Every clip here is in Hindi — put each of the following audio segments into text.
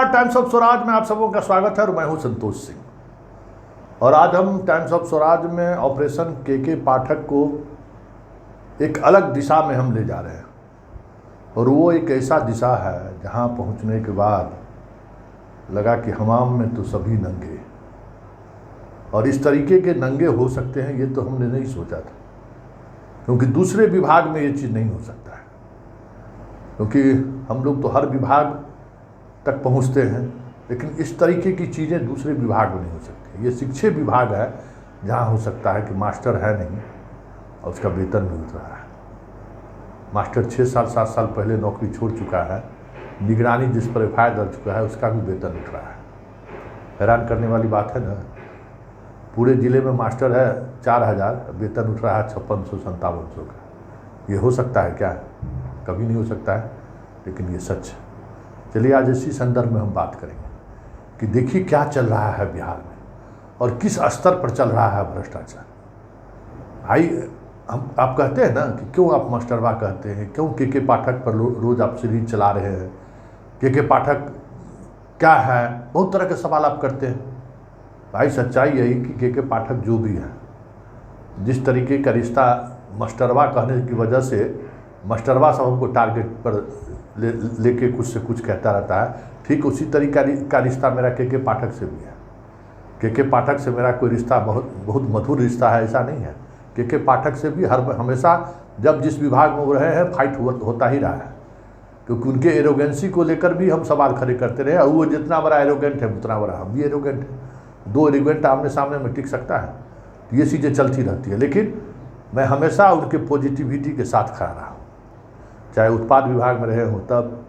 टाइम्स ऑफ स्वराज में आप सबों का स्वागत है और मैं हूं संतोष सिंह। और आज हम टाइम्स ऑफ स्वराज में ऑपरेशन के पाठक को एक अलग दिशा में हम ले जा रहे हैं। और वो एक ऐसा दिशा है जहां पहुंचने के बाद लगा कि हमाम में तो सभी नंगे, और इस तरीके के नंगे हो सकते हैं ये तो हमने नहीं सोचा था, क्योंकि दूसरे विभाग में ये चीज़ नहीं हो सकता है। क्योंकि हम लोग तो हर विभाग तक पहुंचते हैं, लेकिन इस तरीके की चीज़ें दूसरे विभाग में नहीं हो सकती। ये शिक्षा विभाग है जहां हो सकता है कि मास्टर है नहीं और उसका वेतन भी उठ रहा है। मास्टर 6 साल 7 साल पहले नौकरी छोड़ चुका है, निगरानी जिस पर एफआईआर दर्ज चुका है उसका भी वेतन उठ रहा है। हैरान करने वाली बात है ना, पूरे ज़िले में मास्टर है 4000, वेतन उठ रहा है 5600-5700 का। ये हो सकता है क्या? कभी नहीं हो सकता है, लेकिन ये सच है। चलिए आज इसी संदर्भ में हम बात करेंगे कि देखिए क्या चल रहा है बिहार में और किस स्तर पर चल रहा है भ्रष्टाचार। भाई हम आप कहते हैं ना कि क्यों आप मास्टरवा कहते हैं, क्यों के पाठक पर रोज़ आप सीरीज चला रहे हैं, के पाठक क्या है, बहुत तरह के सवाल आप करते हैं। भाई सच्चाई यही कि के पाठक जो भी है, जिस तरीके का रिश्ता मास्टरवा कहने की वजह से मास्टरवा साहब हमको टारगेट पर लेके कुछ से कुछ कहता रहता है, ठीक उसी तरीका का रिश्ता मेरा के पाठक से भी है। के पाठक से मेरा कोई रिश्ता बहुत मधुर रिश्ता है ऐसा नहीं है। के पाठक से भी हमेशा जब जिस विभाग में वो रहे हैं फाइट होता ही रहा है, क्योंकि उनके एरोगेंसी को लेकर भी हम सवाल खड़े करते रहे। और वो जितना बड़ा एरोगेंट है उतना बड़ा हम भी एरोगेंट है। दो एरोगेंट आमने सामने में टिक सकता है, तो ये चीज़ें चलती रहती है। लेकिन मैं हमेशा उनके पॉजिटिविटी के साथ खड़ा रहा, चाहे उत्पाद विभाग में रहे हों तब,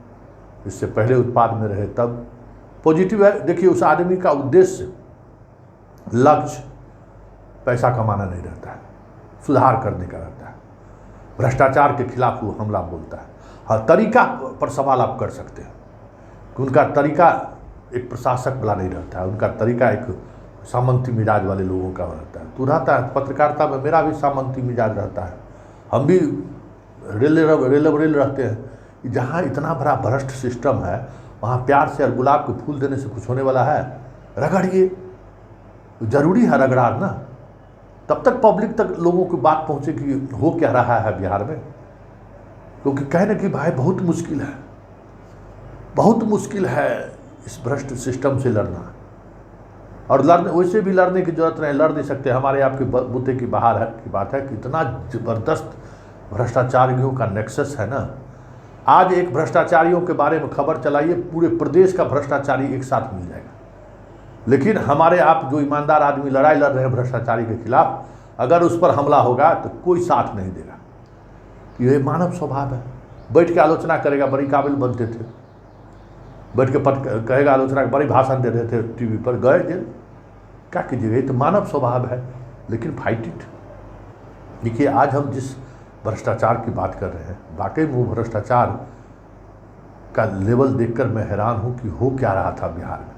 इससे पहले उत्पाद में रहे तब। पॉजिटिव है। देखिए उस आदमी का उद्देश्य, लक्ष्य पैसा कमाना नहीं रहता है, सुधार करने का रहता है। भ्रष्टाचार के खिलाफ वो हमला बोलता है। हाँ, तरीका पर सवाल आप कर सकते हैं कि उनका तरीका एक प्रशासक वाला नहीं रहता है, उनका तरीका एक सामंती मिजाज वाले लोगों का रहता है। तो रहता है पत्रकारिता में मेरा भी सामंती मिजाज रहता है, हम भी रेल रहते हैं। जहाँ इतना बड़ा भ्रष्ट सिस्टम है वहाँ प्यार से और गुलाब के फूल देने से कुछ होने वाला है? रगड़िए, जरूरी है रगड़ाना, तब तक पब्लिक तक लोगों की बात पहुँचे कि हो क्या रहा है बिहार में। क्योंकि कहने कि भाई बहुत मुश्किल है इस भ्रष्ट सिस्टम से लड़ना। और लड़ने वैसे भी लड़ने की जरूरत नहीं, लड़ नहीं सकते। हमारे आपके बूते की बाहर है की बात है कि इतना ज़बरदस्त भ्रष्टाचारियों का नेक्सस है ना। आज एक भ्रष्टाचारियों के बारे में खबर चलाइए, पूरे प्रदेश का भ्रष्टाचारी एक साथ मिल जाएगा। लेकिन हमारे आप जो ईमानदार आदमी लड़ाई लड़ रहे हैं भ्रष्टाचारी के खिलाफ, अगर उस पर हमला होगा तो कोई साथ नहीं देगा। ये मानव स्वभाव है। बैठ के आलोचना करेगा, बड़ी काबिल बनते थे, बैठ के कहेगा आलोचना, बड़ी भाषण दे रहे थे टीवी पर, गए जेल। क्या कीजिएगा, ये तो मानव स्वभाव है। लेकिन फाइट इट। देखिए आज हम जिस भ्रष्टाचार की बात कर रहे हैं, वाकई में वो भ्रष्टाचार का लेवल देखकर मैं हैरान हूँ कि हो क्या रहा था बिहार में।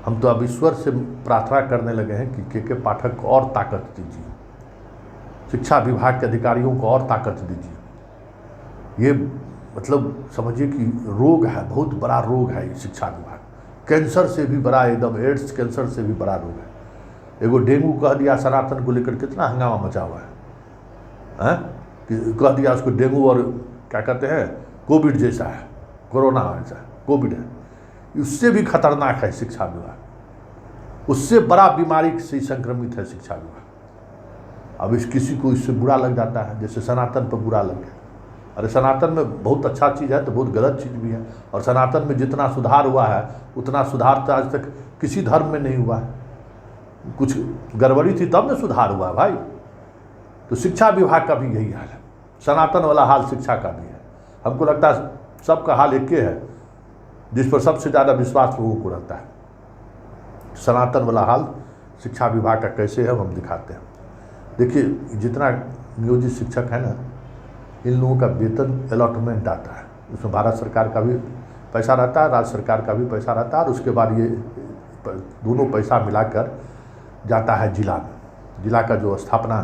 हम तो अब ईश्वर से प्रार्थना करने लगे हैं कि के पाठक को और ताकत दीजिए, शिक्षा विभाग के अधिकारियों को और ताकत दीजिए। ये मतलब समझिए कि रोग है, बहुत बड़ा रोग है ये शिक्षा विभाग। कैंसर से भी बड़ा, एकदम एड्स कैंसर से भी बड़ा रोग है। एगो डेंगू कह दिया, सनातन को लेकर कितना हंगामा मचा हुआ है, कि कह दिया उसको डेंगू और क्या कहते हैं कोविड जैसा है, कोरोना जैसा है, कोविड है। उससे भी खतरनाक है शिक्षा विभाग, उससे बड़ा बीमारी से संक्रमित है शिक्षा विभाग। अब किसी को इससे बुरा लग जाता है, जैसे सनातन पर बुरा लग गया। अरे सनातन में बहुत अच्छा चीज़ है तो बहुत गलत चीज़ भी है। और सनातन में जितना सुधार हुआ है उतना सुधार तो आज तक किसी धर्म में नहीं हुआ है। कुछ गड़बड़ी थी तब न सुधार हुआ भाई। तो शिक्षा विभाग का भी यही हाल है, सनातन वाला हाल शिक्षा का भी है। हमको लगता है सबका हाल एक ही है, जिस पर सबसे ज़्यादा विश्वास लोगों को रहता है। सनातन वाला हाल शिक्षा विभाग का कैसे है हम दिखाते हैं। देखिए जितना नियोजित शिक्षक है ना, इन लोगों का वेतन अलॉटमेंट आता है, उसमें भारत सरकार का भी पैसा रहता है, राज्य सरकार का भी पैसा रहता है, और उसके बाद ये दोनों पैसा मिलाकर जाता है जिला में। जिला का जो स्थापना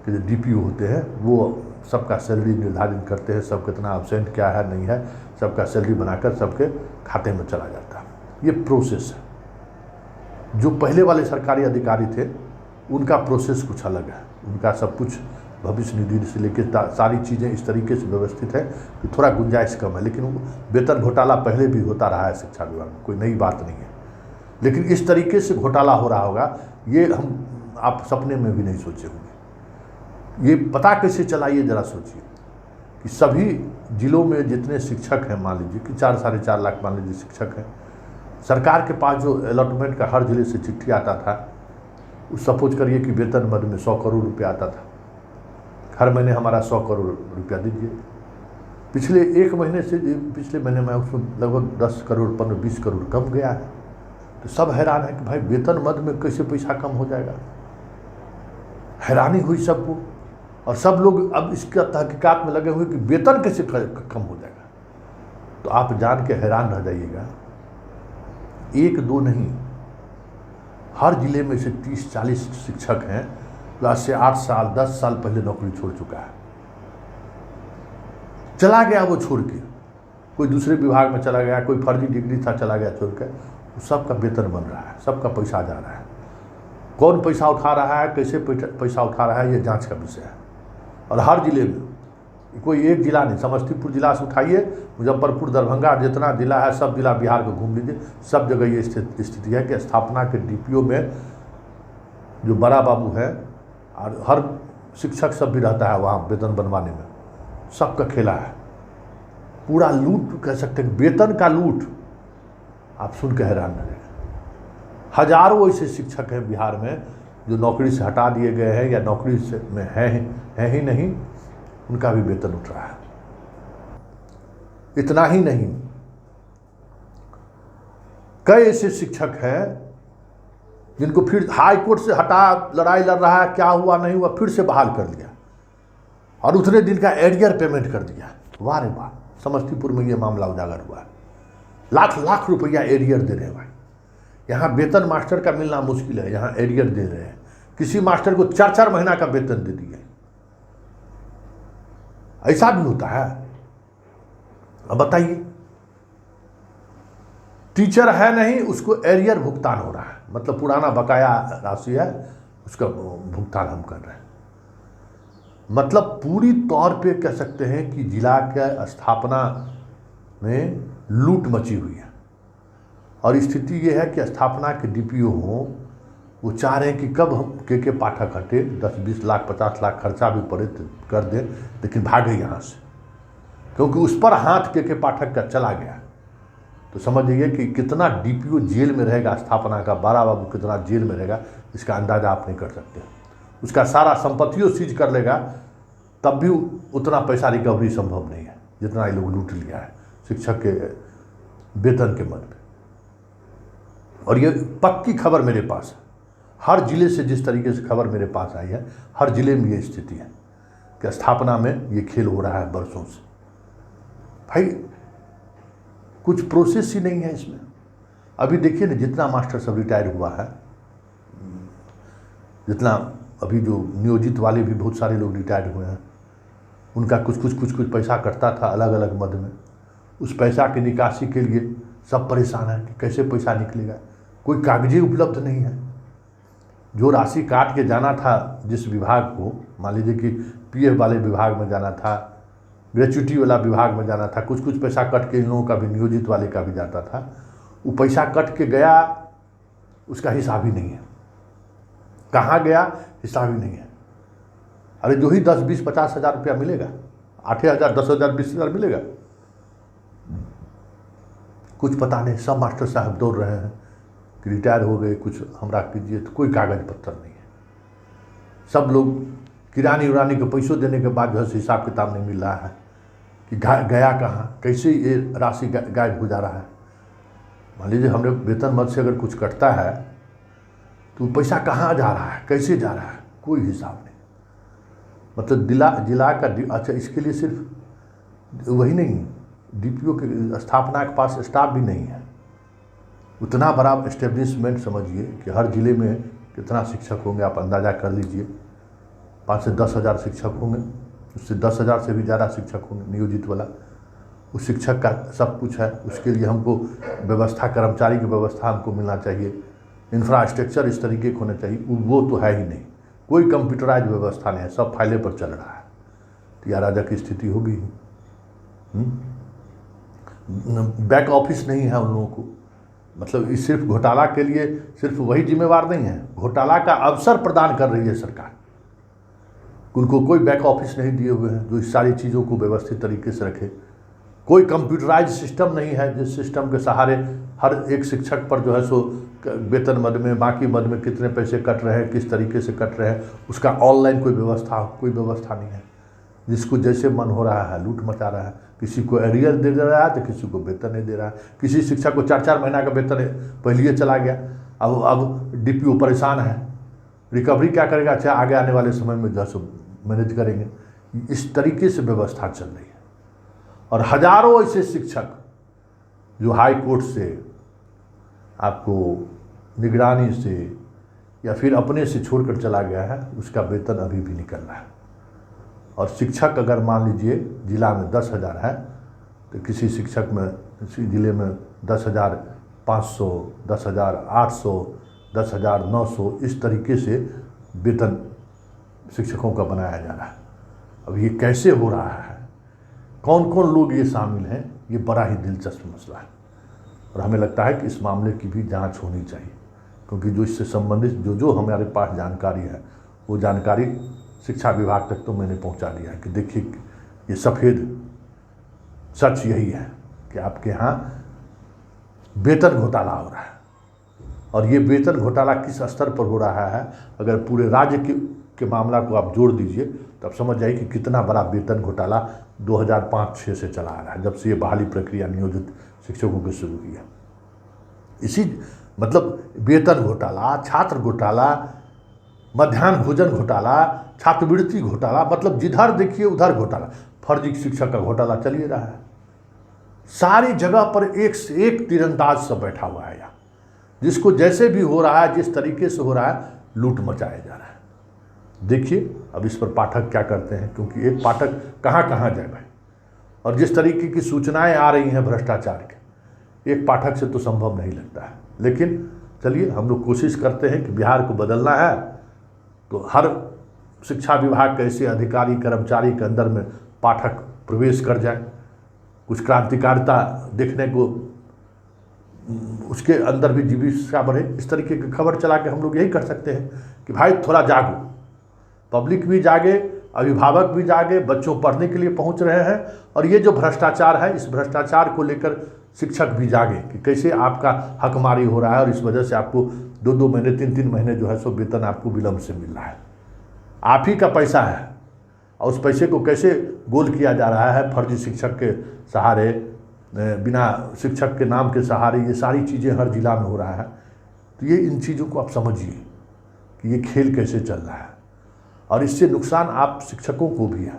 के जो DPO होते हैं वो सबका सैलरी निर्धारित करते हैं, सब कितना एब्सेंट क्या है नहीं है, सबका सैलरी बनाकर सबके खाते में चला जाता है। ये प्रोसेस है। जो पहले वाले सरकारी अधिकारी थे उनका प्रोसेस कुछ अलग है, उनका सब कुछ भविष्य निधि से लेकर सारी चीज़ें इस तरीके से व्यवस्थित है कि थोड़ा गुंजाइश कम है। लेकिन वेतन घोटाला पहले भी होता रहा है शिक्षा विभाग में, कोई नई बात नहीं है। लेकिन इस तरीके से घोटाला हो रहा होगा ये आप सपने में भी नहीं सोचे होंगे। ये पता कैसे चला, ये जरा सोचिए कि सभी जिलों में जितने शिक्षक हैं, मान लीजिए कि 4 साढ़े 4 लाख मान लीजिए शिक्षक हैं, सरकार के पास जो अलॉटमेंट का हर जिले से चिट्ठी आता था, उस सपोज करिए कि वेतन मद में 100 करोड़ रुपया आता था, हर महीने हमारा 100 करोड़ रुपया दीजिए। पिछले 1 महीने से पिछले महीने में उसमें लगभग 10 करोड़ 15-20 करोड़ कम गया है। तो सब हैरान है कि भाई वेतन मद में कैसे पैसा कम हो जाएगा। हैरानी हुई सबको, और सब लोग अब इसका तहकीकात में लगे हुए कि वेतन कैसे कम हो जाएगा। तो आप जान के हैरान रह जाइएगा, 1-2 नहीं, हर जिले में से 30-40 शिक्षक हैं जो आज से 8 साल 10 साल पहले नौकरी छोड़ चुका है। चला गया वो छोड़ के, कोई दूसरे विभाग में चला गया, कोई फर्जी डिग्री था चला गया छोड़ के, सबका वेतन बन रहा है, सबका पैसा जा रहा है। कौन पैसा उठा रहा है, कैसे पैसा उठा रहा है, ये जांच का विषय है। और हर जिले में, कोई एक जिला नहीं, समस्तीपुर जिला से उठाइए, मुजफ्फरपुर, दरभंगा, जितना जिला है सब जिला बिहार को घूम लीजिए, सब जगह ये स्थिति है कि स्थापना के डीपीओ में जो बड़ा बाबू है और हर शिक्षक सब भी रहता है वहाँ वेतन बनवाने में, सबका खेला है। पूरा लूट कह सकते हैं, वेतन का लूट। आप सुन के हैरान रहेंगे। हजारों ऐसे शिक्षक हैं बिहार में जो नौकरी से हटा दिए गए हैं या नौकरी से में है ही नहीं, उनका भी वेतन उठ रहा है। इतना ही नहीं, कई ऐसे शिक्षक हैं जिनको फिर हाई कोर्ट से हटा, लड़ाई लड़ रहा है, क्या हुआ नहीं हुआ, फिर से बहाल कर दिया और उतने दिन का एरियर पेमेंट कर दिया। वाह रे वाह, समस्तीपुर में ये मामला उजागर हुआ है। लाख रुपया एरियर दे रहे हैं भाई। यहाँ वेतन मास्टर का मिलना मुश्किल है, यहाँ एरियर दे रहे हैं। किसी मास्टर को 4-4 महीना का वेतन दे दिए। ऐसा भी होता है। अब बताइए, टीचर है नहीं, उसको एरियर भुगतान हो रहा है, मतलब पुराना बकाया राशि है उसका भुगतान हम कर रहे हैं। मतलब पूरी तौर पे कह सकते हैं कि जिला के स्थापना में लूट मची हुई है। और स्थिति ये है कि स्थापना के डीपीओ हों, वो चाह रहे हैं कि कब हम के पाठक हटे, 10-20 लाख 50 लाख खर्चा भी पड़े तो कर दें, लेकिन भागे यहाँ से, क्योंकि उस पर हाथ के पाठक का चला गया। तो समझिए कि कितना डीपीओ जेल में रहेगा, स्थापना का बड़ा बाबू कितना जेल में रहेगा, इसका अंदाजा आप नहीं कर सकते। उसका सारा संपत्तियों सीज कर लेगा, तब भी उतना पैसा रिकवरी संभव नहीं है जितना ये लोग लूट लिया है शिक्षक के वेतन के मद पे। और ये पक्की खबर मेरे पास है, हर जिले से जिस तरीके से खबर मेरे पास आई है, हर जिले में ये स्थिति है कि स्थापना में ये खेल हो रहा है बरसों से। भाई कुछ प्रोसेस ही नहीं है इसमें। अभी देखिए ना, जितना मास्टर सब रिटायर हुआ है, जितना अभी जो नियोजित वाले भी बहुत सारे लोग रिटायर हुए हैं, उनका कुछ पैसा कटता था अलग अलग मद में। उस पैसा की निकासी के लिए सब परेशान हैं कि कैसे पैसा निकलेगा, कोई कागजी उपलब्ध नहीं है। जो राशि काट के जाना था जिस विभाग को, मान लीजिए कि पीएफ वाले विभाग में जाना था, ग्रेच्युटी वाला विभाग में जाना था, कुछ पैसा कट के इन लोगों का भी, नियोजित वाले का भी जाता था, वो पैसा कट के गया, उसका हिसाब ही नहीं है, कहाँ गया हिसाब ही नहीं है। अरे जो ही 10-20-50 हज़ार रुपया मिलेगा, 8,000 10,000 20,000 मिलेगा, कुछ पता नहीं। सब मास्टर साहब दौड़ रहे हैं कि रिटायर हो गए, कुछ हमरा कीजिए, तो कोई कागज पत्तर नहीं है। सब लोग किरानी उरानी के पैसों देने के बाद जो है हिसाब किताब नहीं मिल रहा है कि गया कहाँ, कैसे ये राशि गायब हो जा रहा है। मान लीजिए हमने वेतन मद से अगर कुछ कटता है तो पैसा कहाँ जा रहा है, कैसे जा रहा है, कोई हिसाब नहीं। मतलब जिला का अच्छा, इसके लिए सिर्फ वही नहीं, डीपीओ के स्थापना के पास स्टाफ भी नहीं है। उतना बड़ा एस्टेब्लिशमेंट समझिए कि हर जिले में कितना शिक्षक होंगे, आप अंदाज़ा कर लीजिए, 5 से 10 हज़ार शिक्षक होंगे। उससे 10,000 से भी ज़्यादा शिक्षक होंगे नियोजित वाला। उस शिक्षक का सब कुछ है, उसके लिए हमको व्यवस्था, कर्मचारी की व्यवस्था हमको मिलना चाहिए, इंफ्रास्ट्रक्चर इस तरीके के होने चाहिए, वो तो है ही नहीं। कोई कंप्यूटराइज व्यवस्था नहीं है, सब फाइलें पर चल रहा है। तो यह राजा की स्थिति होगी। बैक ऑफिस नहीं है उन लोगों को, मतलब इस सिर्फ घोटाला के लिए सिर्फ वही जिम्मेवार नहीं है, घोटाला का अवसर प्रदान कर रही है सरकार। उनको कोई बैक ऑफिस नहीं दिए हुए हैं जो इस सारी चीज़ों को व्यवस्थित तरीके से रखे। कोई कंप्यूटराइज सिस्टम नहीं है जिस सिस्टम के सहारे हर एक शिक्षक पर जो है सो वेतन मद में, बाकी मद में कितने पैसे कट रहे हैं, किस तरीके से कट रहे हैं, उसका ऑनलाइन कोई व्यवस्था नहीं है। जिसको जैसे मन हो रहा है लूट मचा रहा है, किसी को एरियर दे रहा है तो किसी को वेतन नहीं दे रहा है। किसी शिक्षक को 4-4 महीना का वेतन पहले चला गया, अब डीपीओ परेशान है, रिकवरी क्या करेगा? अच्छा आगे आने वाले समय में जो है सो मैनेज करेंगे। इस तरीके से व्यवस्था चल रही है और हजारों ऐसे शिक्षक जो हाई कोर्ट से, आपको निगरानी से या फिर अपने से छोड़कर चला गया है, उसका वेतन अभी भी निकल रहा है। और शिक्षक अगर मान लीजिए जिला में 10,000 है तो किसी शिक्षक में, किसी जिले में 10,500, 10,800, 10,900 इस तरीके से वेतन शिक्षकों का बनाया जा रहा है। अब ये कैसे हो रहा है, कौन कौन लोग ये शामिल हैं, ये बड़ा ही दिलचस्प मसला है और हमें लगता है कि इस मामले की भी जांच होनी चाहिए, क्योंकि जो इससे संबंधित जो हमारे पास जानकारी है वो जानकारी शिक्षा विभाग तक तो मैंने पहुंचा दिया है कि देखिए ये सफ़ेद सच यही है कि आपके यहाँ वेतन घोटाला हो रहा है। और ये वेतन घोटाला किस स्तर पर हो रहा है, अगर पूरे राज्य के मामला को आप जोड़ दीजिए तब समझ जाइए कि कितना बड़ा वेतन घोटाला 2005-06 से चला आ रहा है, जब से ये बहाली प्रक्रिया नियोजित शिक्षकों की शुरू की है। इसी मतलब वेतन घोटाला, छात्र घोटाला, मध्याह्न भोजन घोटाला, छात्रवृत्ति घोटाला, मतलब जिधर देखिए उधर घोटाला। फर्जी शिक्षक का घोटाला चल ही रहा है। सारी जगह पर एक से एक तीरंदाज सब बैठा हुआ है यहाँ, जिसको जैसे भी हो रहा है, जिस तरीके से हो रहा है, लूट मचाया जा रहा है। देखिए अब इस पर पाठक क्या करते हैं, क्योंकि एक पाठक कहाँ कहाँ जाए भाई, और जिस तरीके की सूचनाएं आ रही हैं भ्रष्टाचार के, एक पाठक से तो संभव नहीं लगता है। लेकिन चलिए हम लोग कोशिश करते हैं कि बिहार को बदलना है तो हर शिक्षा विभाग के ऐसे अधिकारी कर्मचारी के अंदर में पाठक प्रवेश कर जाए, कुछ क्रांतिकारिता देखने को उसके अंदर भी जीविका बढ़े। इस तरीके की खबर चला के हम लोग यही कर सकते हैं कि भाई थोड़ा जागो, पब्लिक भी जागे, अभिभावक भी जागे, बच्चों पढ़ने के लिए पहुंच रहे हैं, और ये जो भ्रष्टाचार है इस भ्रष्टाचार को लेकर शिक्षक भी जागे कि कैसे आपका हकमारी हो रहा है और इस वजह से आपको 2-2 महीने 3-3 महीने जो है सो वेतन आपको विलम्ब से मिल रहा है। आप ही का पैसा है और उस पैसे को कैसे गोल किया जा रहा है, फर्जी शिक्षक के सहारे, बिना शिक्षक के नाम के सहारे, ये सारी चीज़ें हर जिला में हो रहा है। तो ये इन चीज़ों को आप समझिए कि ये खेल कैसे चल रहा है और इससे नुकसान आप शिक्षकों को भी है,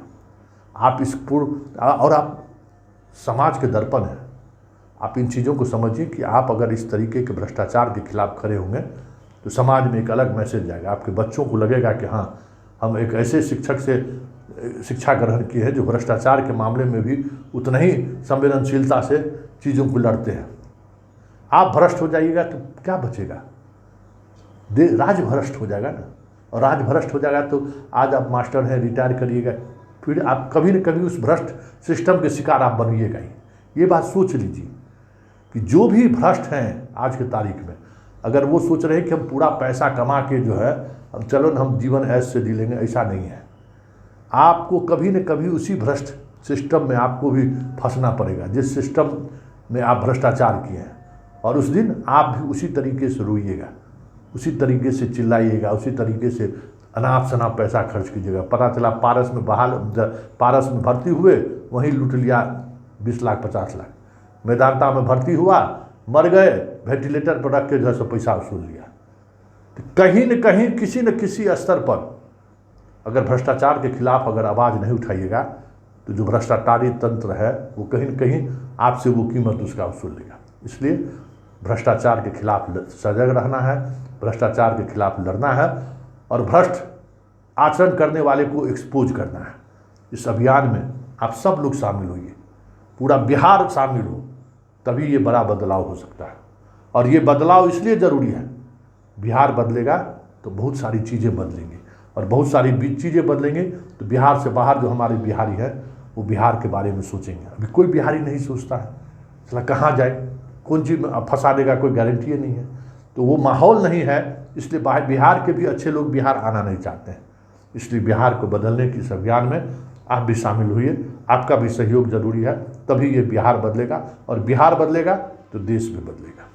आप इस और आप समाज के दर्पण हैं। आप इन चीज़ों को समझिए कि आप अगर इस तरीके के भ्रष्टाचार के खिलाफ खड़े होंगे तो समाज में एक अलग मैसेज जाएगा। आपके बच्चों को लगेगा कि हाँ, हम एक ऐसे शिक्षक से शिक्षा ग्रहण की है जो भ्रष्टाचार के मामले में भी उतना ही संवेदनशीलता से चीज़ों को लड़ते हैं। आप भ्रष्ट हो जाइएगा तो क्या बचेगा? राज भ्रष्ट हो जाएगा ना, और राज भ्रष्ट हो जाएगा तो आज आप मास्टर हैं, रिटायर करिएगा, फिर आप कभी न कभी उस भ्रष्ट सिस्टम के शिकार आप बनिएगा ही। ये बात सोच लीजिए कि जो भी भ्रष्ट हैं आज के तारीख में, अगर वो सोच रहे हैं कि हम पूरा पैसा कमा के जो है अब चलो हम जीवन ऐश से जी लेंगे, ऐसा नहीं है। आपको कभी न कभी उसी भ्रष्ट सिस्टम में आपको भी फंसना पड़ेगा जिस सिस्टम में आप भ्रष्टाचार किए हैं, और उस दिन आप भी उसी तरीके से रोइएगा, उसी तरीके से चिल्लाइएगा, उसी तरीके से अनाप शनाप पैसा खर्च कीजिएगा। पता चला पारस में भर्ती हुए, वहीं लूट लिया 20 लाख 50 लाख। मेदांता में भर्ती हुआ, मर गए, वेंटिलेटर पर रख के जो है सो पैसा वसूल लिया। तो कहीं न कहीं किसी न किसी स्तर पर अगर भ्रष्टाचार के खिलाफ अगर आवाज़ नहीं उठाइएगा तो जो भ्रष्टाचारी तंत्र है वो कहीं न कहीं आपसे वो कीमत उसका वसूल लेगा। इसलिए भ्रष्टाचार के खिलाफ सजग रहना है, भ्रष्टाचार के खिलाफ लड़ना है और भ्रष्ट आचरण करने वाले को एक्सपोज करना है। इस अभियान में आप सब लोग शामिल होइए, पूरा बिहार शामिल हो, तभी ये बड़ा बदलाव हो सकता है। और ये बदलाव इसलिए ज़रूरी है, बिहार बदलेगा तो बहुत सारी चीज़ें बदलेंगी, और बहुत सारी चीज़ें बदलेंगे तो बिहार से बाहर जो हमारे बिहारी हैं वो बिहार के बारे में सोचेंगे। अभी कोई बिहारी नहीं सोचता है, चला कहाँ जाए, कौन चीज़ में फंसा देगा, कोई गारंटी नहीं है। तो वो माहौल नहीं है, इसलिए बाहर बिहार के भी अच्छे लोग बिहार आना नहीं चाहते हैं। इसलिए बिहार को बदलने की इस अभियान में आप भी शामिल हुइए, आपका भी सहयोग जरूरी है, तभी ये बिहार बदलेगा, और बिहार बदलेगा तो देश भी बदलेगा।